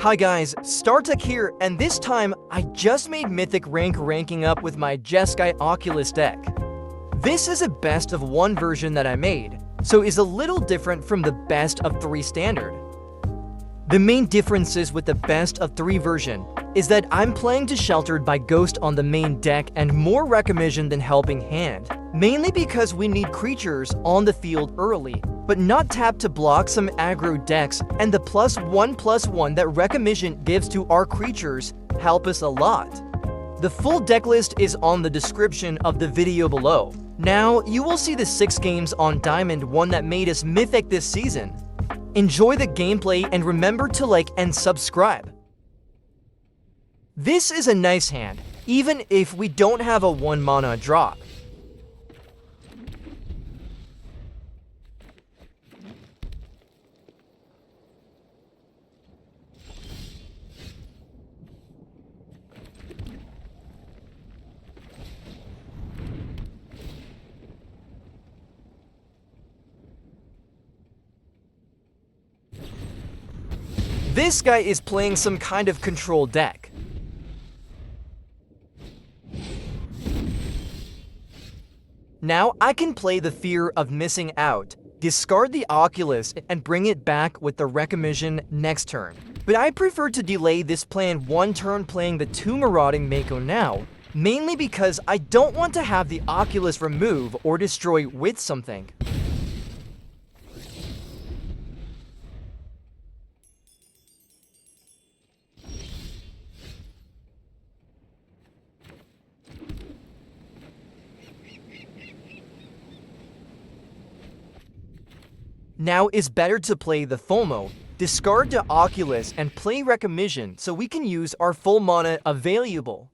Hi guys, StarTech here, and this time I just made Mythic ranking up with my Jeskai Oculus deck. This is a best of 1 version that I made, so is a little different from the best of 3 standard. The main differences with the best of 3 version is that I'm playing to Sheltered by Ghost on the main deck and more Recommission than Helping Hand, mainly because we need creatures on the field early, but not tapped to block some aggro decks, and the +1/+1 that Recommission gives to our creatures help us a lot. The full deck list is on the description of the video below. Now, you will see the 6 games on Diamond 1 that made us Mythic this season. Enjoy the gameplay and remember to like and subscribe. This is a nice hand, even if we don't have a 1 mana drop. This guy is playing some kind of control deck. Now I can play the fear of missing out, discard the Oculus, and bring it back with the Recommission next turn. But I prefer to delay this plan 1 turn playing the 2 Marauding Mako now, mainly because I don't want to have the Oculus remove or destroy with something. Now it's better to play the FOMO, discard the Oculus, and play Recommission so we can use our full mana available.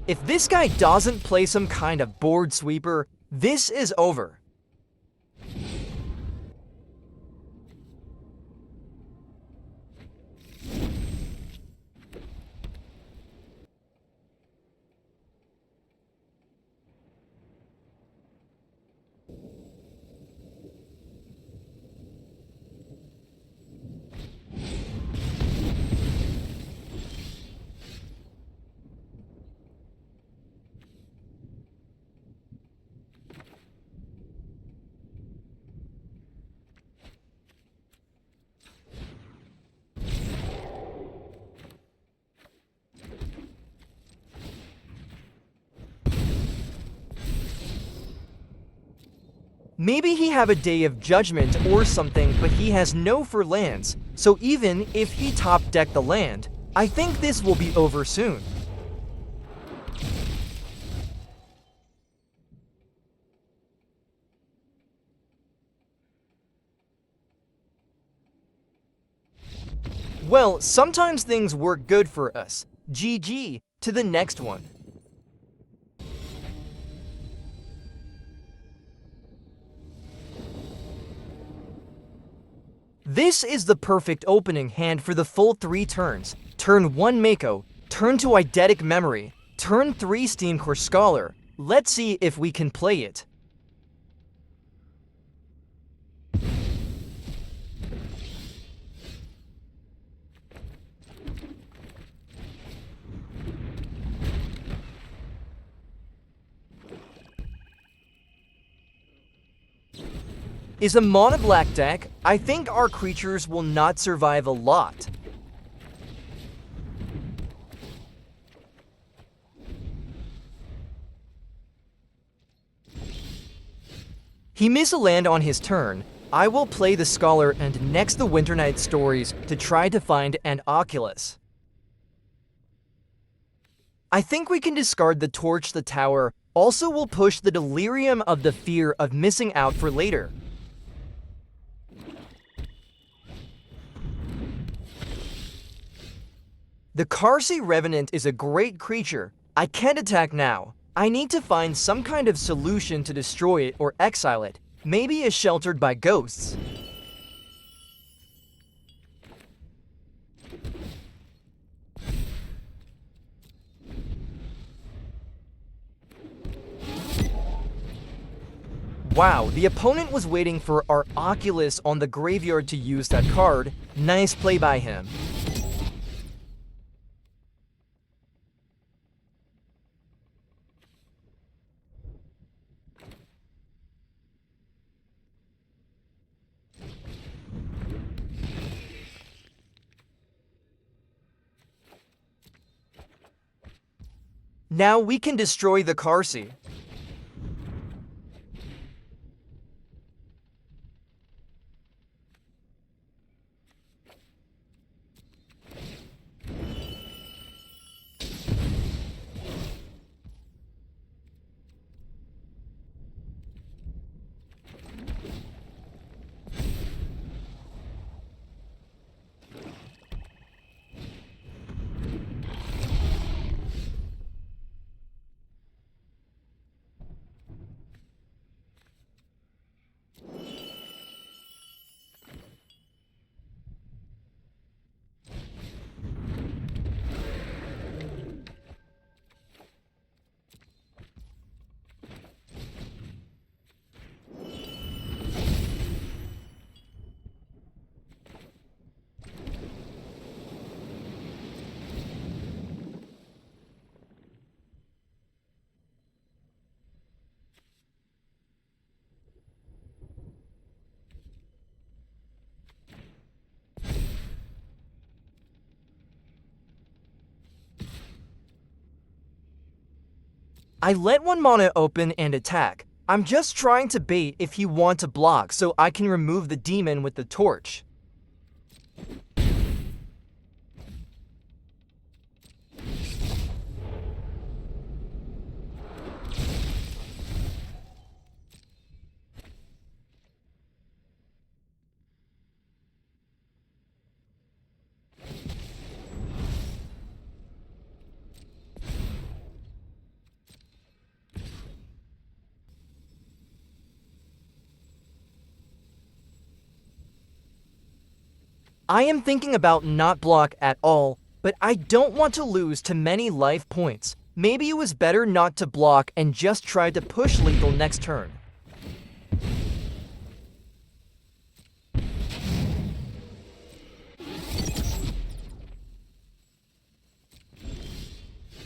If this guy doesn't play some kind of board sweeper, this is over. Maybe he have a Day of Judgment or something, but he has no for lands, so even if he top deck the land, I think this will be over soon. Well, sometimes things work good for us. GG, to the next one. This is the perfect opening hand for the full 3 turns. Turn 1 Mako, turn 2 Eidetic Memory, turn 3 Steamcore Scholar. Let's see if we can play it. Is a mono black deck, I think our creatures will not survive a lot. He missed a land on his turn. I will play the Scholar and next the Winternight Stories to try to find an Oculus. I think we can discard the Torch the Tower. Also will push the Delirium of the fear of missing out for later. The Karsi Revenant is a great creature. I can't attack now. I need to find some kind of solution to destroy it or exile it. Maybe it's sheltered by ghosts. Wow, the opponent was waiting for our Oculus on the graveyard to use that card. Nice play by him. Now we can destroy the Karsi. I let one mana open and attack. I'm just trying to bait if he wants to block so I can remove the demon with the torch. I am thinking about not block at all, but I don't want to lose too many life points. Maybe it was better not to block and just try to push lethal next turn.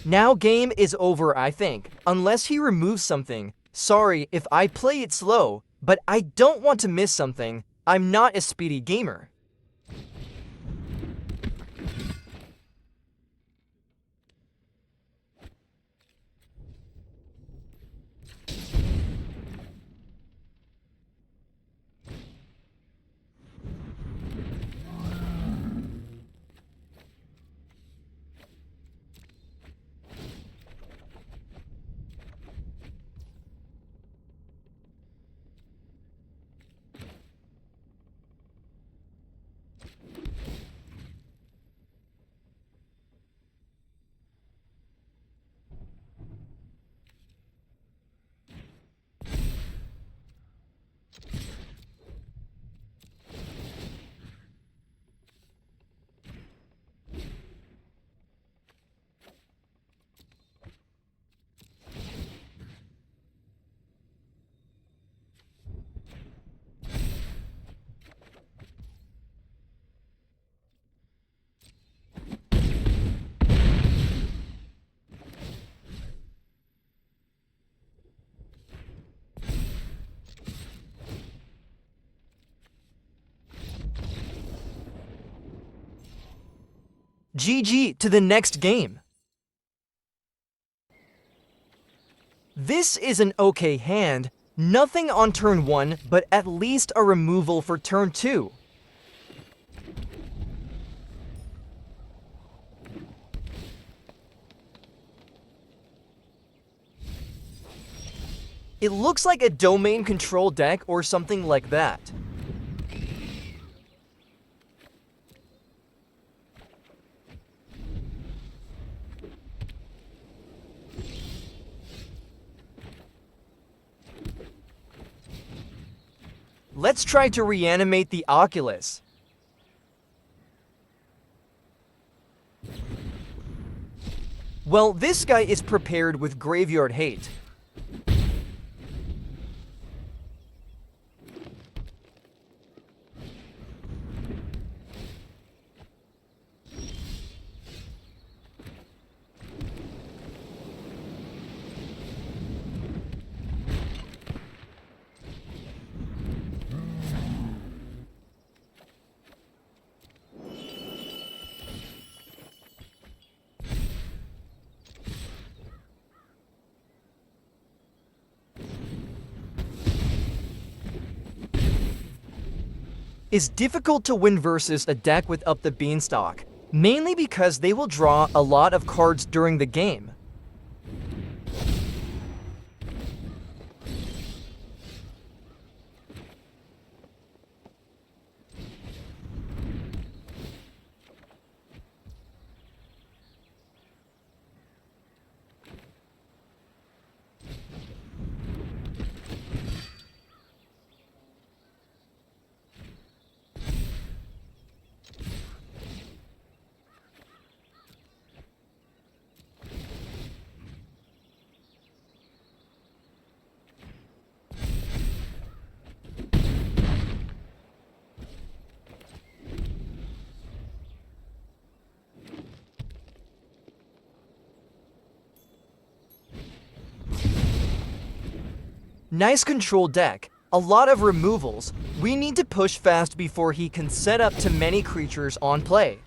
Now game is over, I think, unless he removes something. Sorry if I play it slow, but I don't want to miss something. I'm not a speedy gamer. GG to the next game. This is an okay hand. Nothing on turn 1, but at least a removal for turn 2. It looks like a domain control deck or something like that. Let's try to reanimate the Oculus. Well, this guy is prepared with Graveyard Hate. is difficult to win versus a deck with Up the Beanstalk, mainly because they will draw a lot of cards during the game. Nice control deck, a lot of removals. We need to push fast before he can set up too many creatures on play.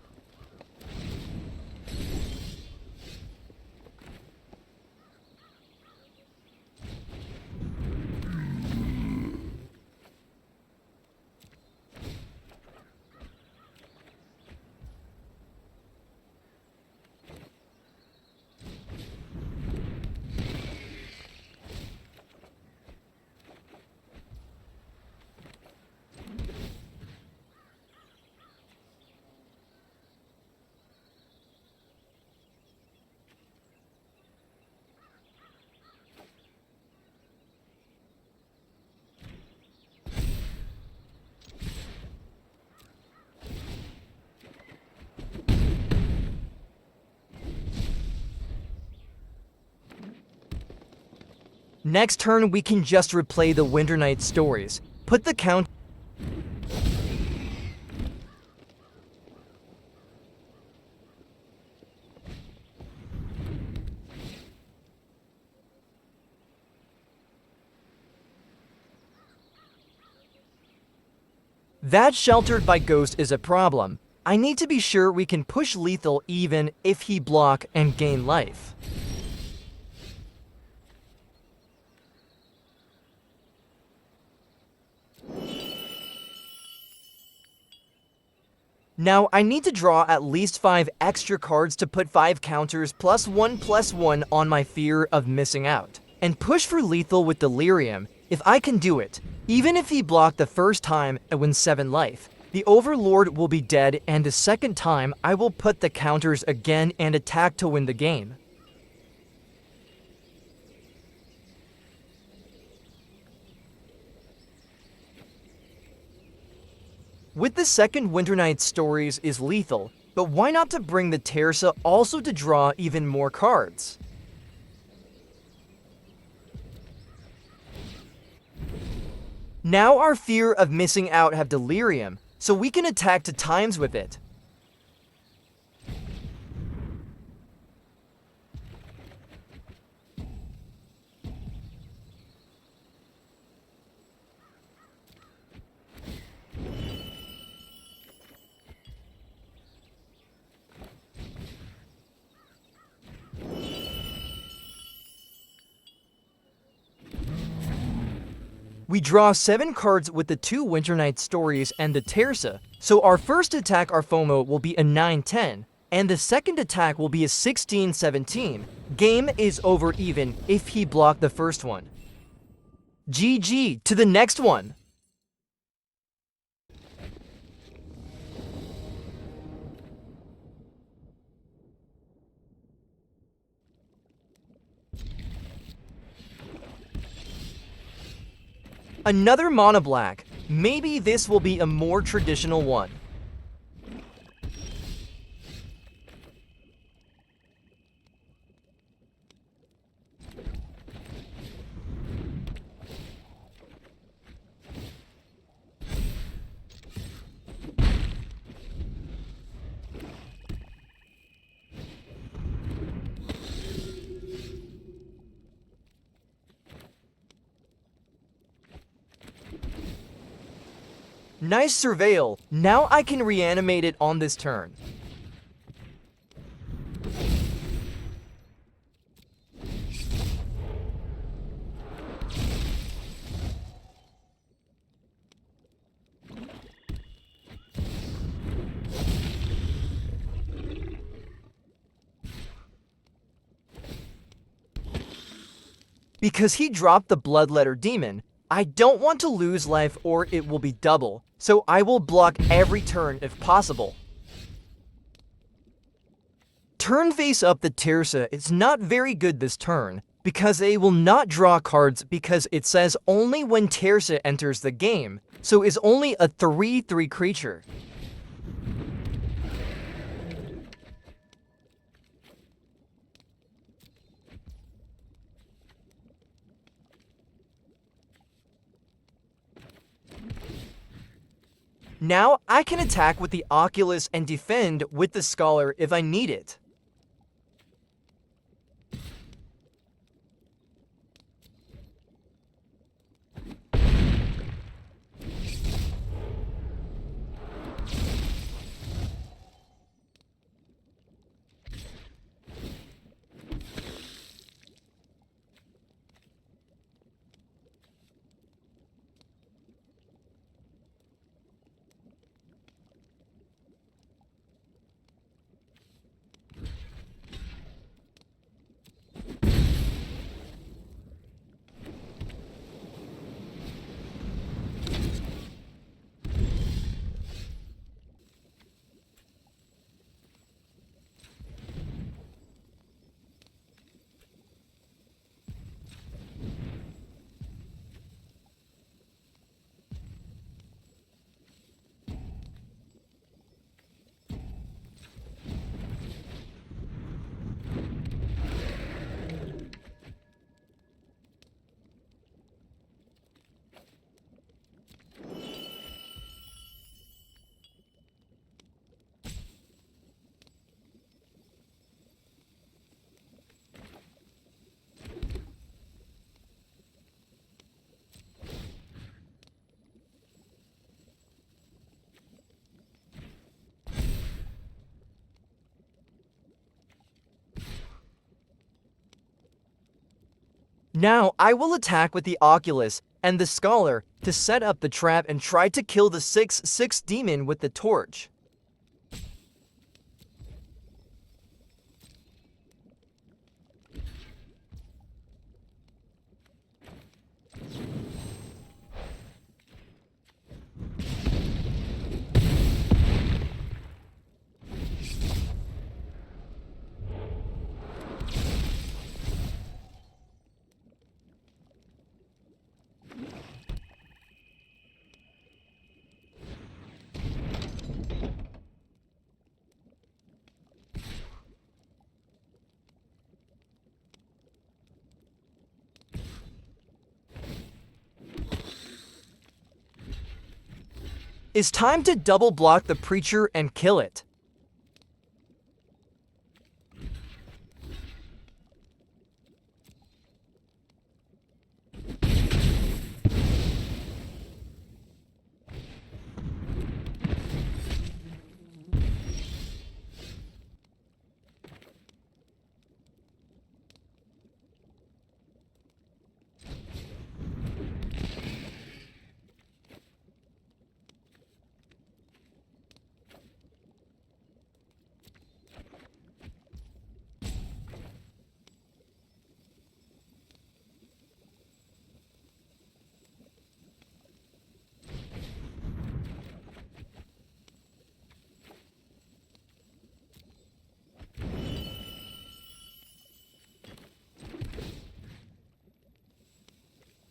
Next turn, we can just replay the Winternight Stories. Put the count. That Sheltered by Ghost is a problem. I need to be sure we can push lethal even if he block and gain life. Now, I need to draw at least 5 extra cards to put 5 counters +1/+1 on my fear of missing out, and push for lethal with Delirium if I can do it. Even if he blocked the first time and wins 7 life, the Overlord will be dead, and the second time I will put the counters again and attack to win the game. With the second Winternight Stories is lethal, but why not to bring the Tersa also to draw even more cards? Now our fear of missing out have Delirium, so we can attack to times with it. We draw 7 cards with the 2 Winternight Stories and the Tersa, so our first attack our FOMO will be a 9-10, and the second attack will be a 16-17. Game is over even if he blocked the first one. GG to the next one! Another mono black. Maybe this will be a more traditional one. Nice Surveil. Now I can reanimate it on this turn. Because he dropped the Bloodletter Demon, I don't want to lose life or it will be double, so I will block every turn if possible. Turn face up the Tersa is not very good this turn, because they will not draw cards because it says only when Tersa enters the game, so is only a 3/3 creature. Now I can attack with the Oculus and defend with the Scholar if I need it. Now I will attack with the Oculus and the Scholar to set up the trap and try to kill the 6/6 demon with the torch. It's time to double block the Preacher and kill it.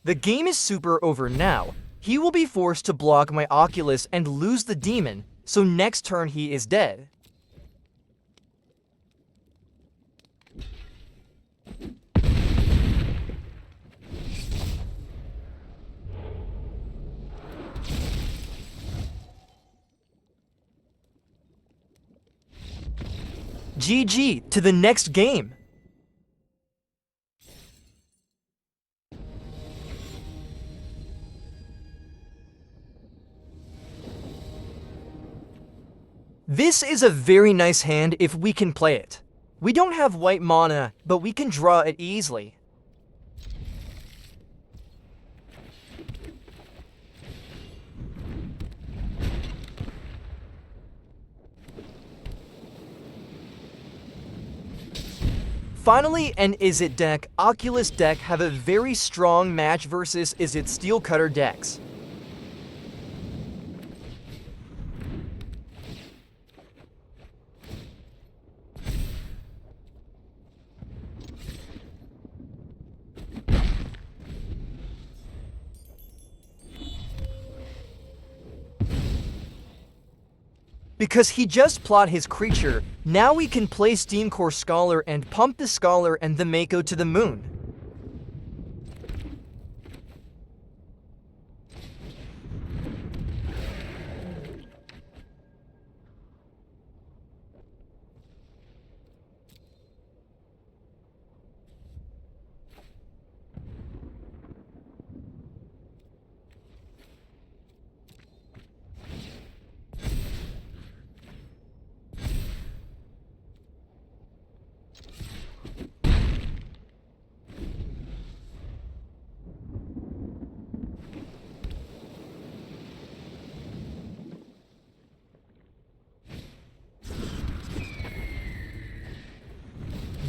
The game is super over now. He will be forced to block my Oculus and lose the demon, so next turn he is dead. GG to the next game. This is a very nice hand if we can play it. We don't have white mana, but we can draw it easily. Finally, an Izzet deck, Oculus deck have a very strong match versus Izzet Steelcutter decks. Because he just plot his creature, now we can play Steamcore Scholar and pump the Scholar and the Mako to the moon.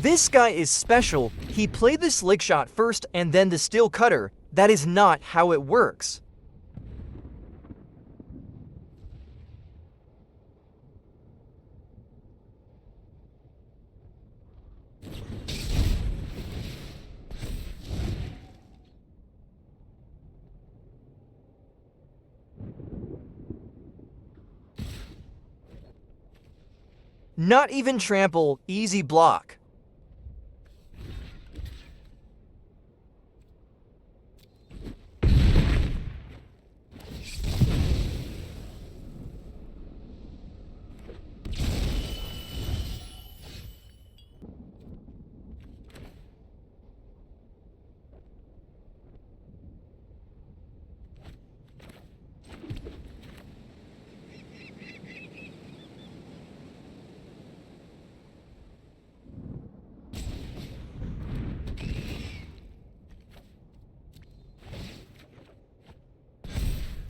This guy is special. He played the Slick Shot first and then the Steel Cutter. That is not how it works. Not even trample, easy block.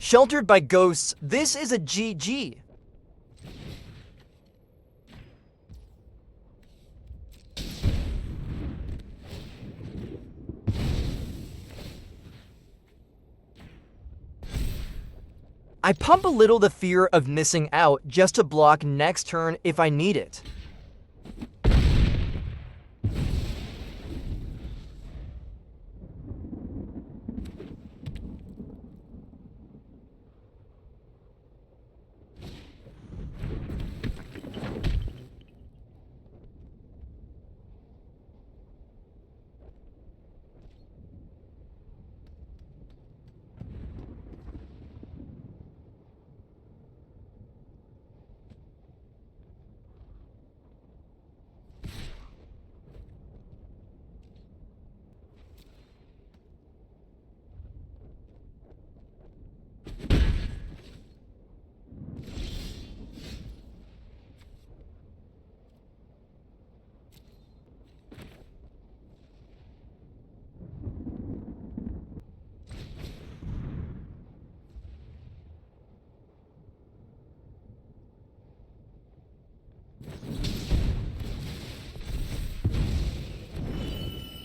Sheltered by ghosts, this is a GG. I pump a little the fear of missing out just to block next turn if I need it.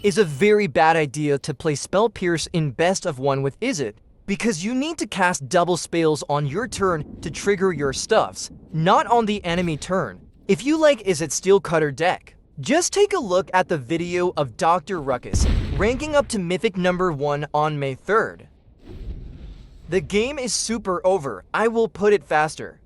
Is a very bad idea to play Spell Pierce in best of 1 with Izzet, because you need to cast double spells on your turn to trigger your stuffs, not on the enemy turn. If you like Izzet Steelcutter deck, just take a look at the video of Dr. Ruckus ranking up to Mythic number 1 on May 3rd. The game is super over, I will put it faster.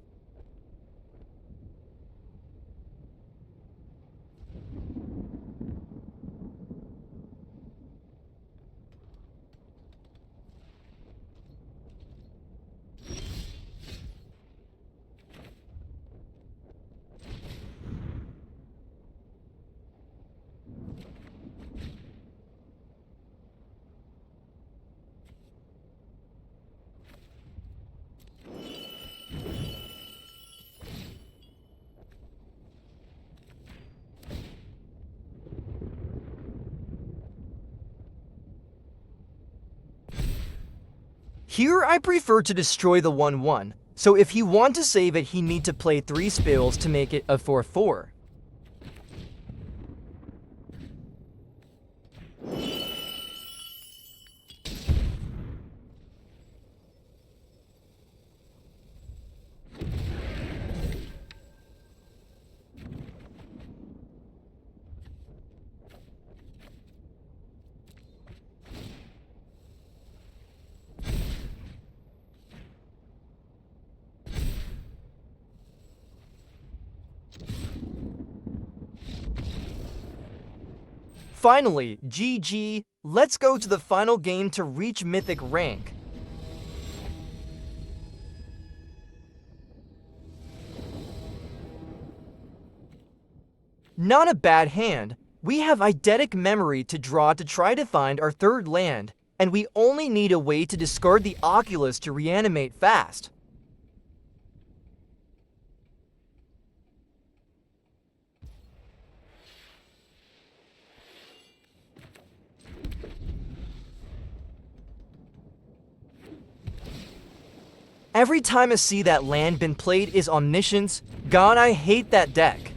Here I prefer to destroy the 1/1, so if he want to save it he need to play 3 spells to make it a 4/4. Finally, GG, let's go to the final game to reach Mythic rank. Not a bad hand. We have Eidetic Memory to draw to try to find our third land, and we only need a way to discard the Oculus to reanimate fast. Every time I see that land been played is Omniscience. God, I hate that deck.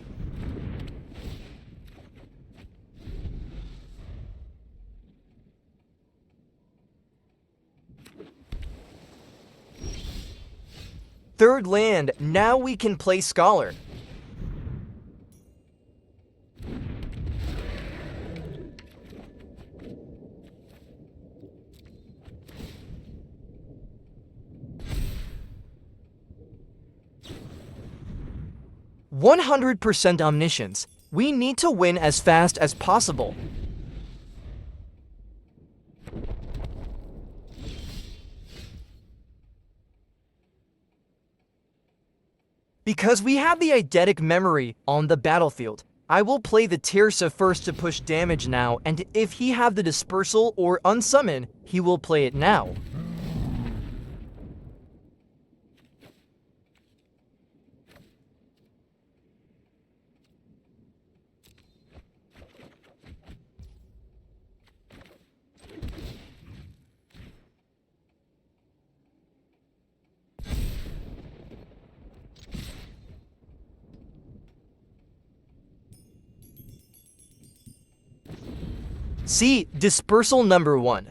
Third land, now we can play Scholar. "100% Omniscience. We need to win as fast as possible." Because we have the Eidetic Memory on the battlefield, I will play the Tersa first to push damage now, and if he have the Dispersal or Unsummon, he will play it now. See, Dispersal number 1.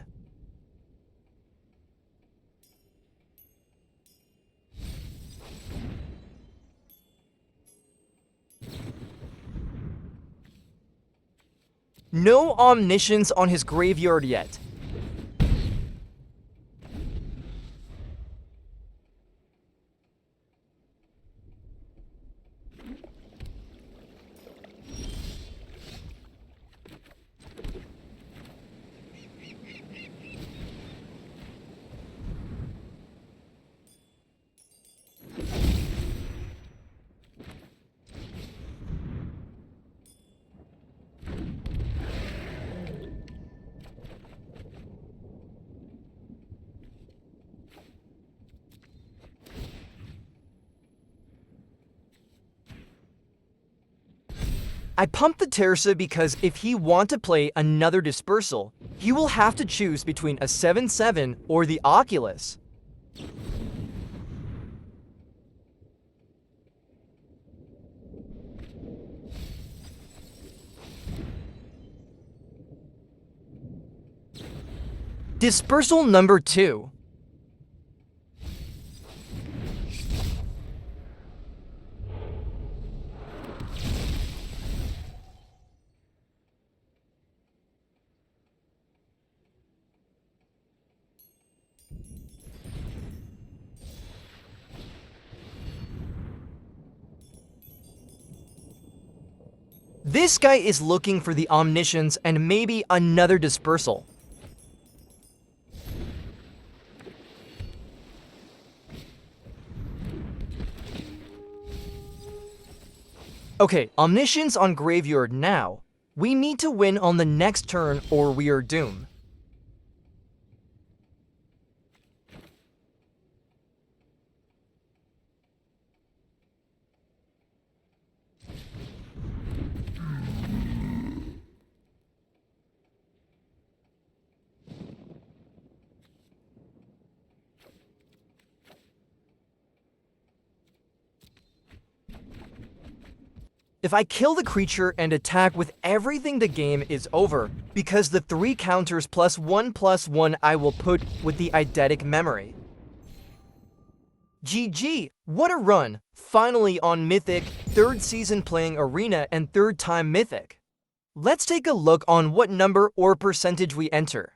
No Omniscience on his graveyard yet. I pumped the Tersa because if he want to play another Dispersal, he will have to choose between a 7/7 or the Oculus. Dispersal number 2. This guy is looking for the Omniscience and maybe another Dispersal. Okay, Omniscience on graveyard now. We need to win on the next turn or we are doomed. If I kill the creature and attack with everything, the game is over, because the 3 counters +1/+1 I will put with the Eidetic Memory. GG, what a run! Finally on Mythic, 3rd season playing Arena and 3rd time Mythic. Let's take a look on what number or percentage we enter.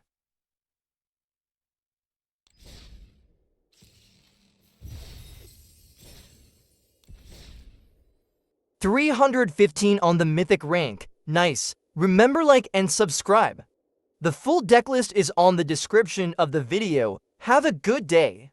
$315 on the Mythic rank. Nice. Remember, like and subscribe. The full deck list is on the description of the video. Have a good day.